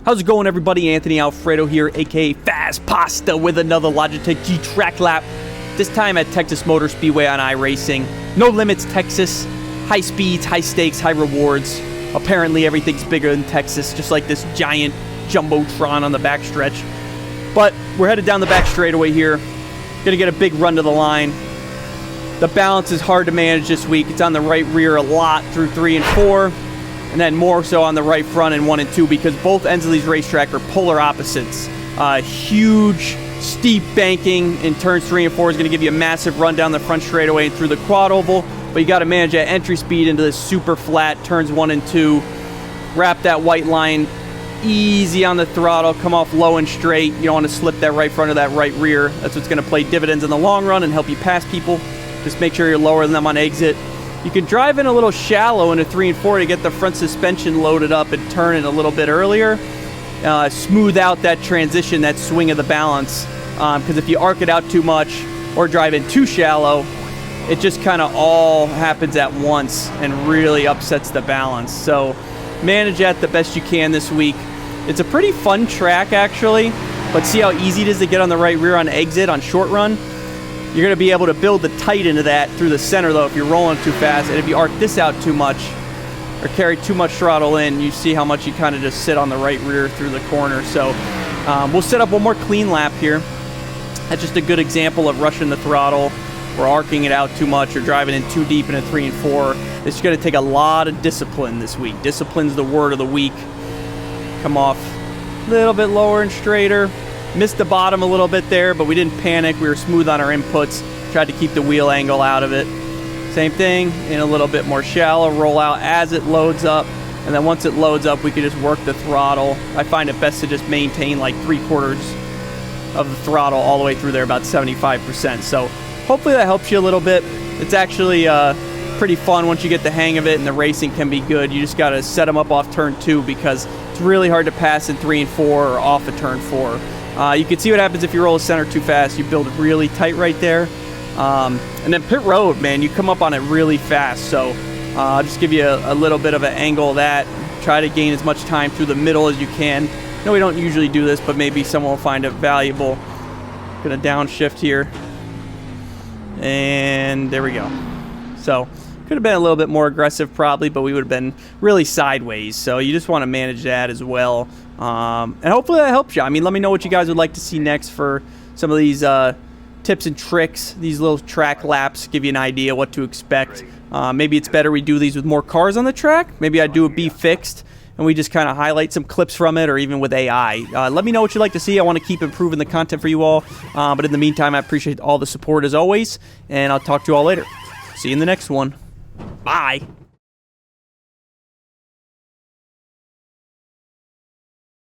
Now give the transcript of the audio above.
How's it going, everybody? Anthony Alfredo here, aka Fast Pasta, with another Logitech G track lap. This time at Texas Motor Speedway on iRacing. No limits, Texas. High speeds, high stakes, high rewards. Apparently everything's bigger than Texas, just like this giant jumbotron on the backstretch. But we're headed down the back straightaway here. Gonna get a big run to the line. The balance is hard to manage this week. It's on the right rear a lot through 3 and 4. And then more so on the right front in 1 and 2, because both ends of these racetrack are polar opposites. Huge, steep banking in turns 3 and 4 is going to give you a massive run down the front straightaway and through the quad oval. But you got to manage that entry speed into this super flat turns 1 and 2. Wrap that white line easy on the throttle. Come off low and straight. You don't want to slip that right front or that right rear. That's what's going to play dividends in the long run and help you pass people. Just make sure you're lower than them on exit. You can drive in a little shallow into 3 and 4 to get the front suspension loaded up and turn it a little bit earlier. Smooth out that transition, that swing of the balance. Because if you arc it out too much or drive in too shallow, it just kind of all happens at once and really upsets the balance. So manage that the best you can this week. It's a pretty fun track, actually. But see how easy it is to get on the right rear on exit on short run? You're going to be able to build the tight into that through the center, though, if you're rolling too fast. And if you arc this out too much or carry too much throttle in, you see how much you kind of just sit on the right rear through the corner. So we'll set up one more clean lap here. That's just a good example of rushing the throttle or arcing it out too much or driving in too deep into 3 and 4. It's going to take a lot of discipline this week. Discipline's the word of the week. Come off a little bit lower and straighter. Missed the bottom a little bit there, but we didn't panic. We were smooth on our inputs. Tried to keep the wheel angle out of it. Same thing, in a little bit more shallow rollout as it loads up. And then once it loads up, we can just work the throttle. I find it best to just maintain like 3/4 of the throttle all the way through there, about 75%. So hopefully that helps you a little bit. It's actually pretty fun once you get the hang of it, and the racing can be good. You just got to set them up off turn 2 because it's really hard to pass in 3 and 4 or off of turn 4. You can see what happens if you roll the center too fast. You build it really tight right there. And then pit road, man, you come up on it really fast. So I'll just give you a little bit of an angle of that. Try to gain as much time through the middle as you can. No, we don't usually do this, but maybe someone will find it valuable. Gonna downshift here. And there we go. So could have been a little bit more aggressive probably, but we would have been really sideways. So you just want to manage that as well. And hopefully that helps you. I mean, let me know what you guys would like to see next for some of these tips and tricks. These little track laps give you an idea what to expect. Maybe it's better we do these with more cars on the track. Maybe I do a be fixed and we just kind of highlight some clips from it, or even with AI. Let me know what you'd like to see. I want to keep improving the content for you all. But in the meantime, I appreciate all the support as always, and I'll talk to you all later. See you in the next one. Bye.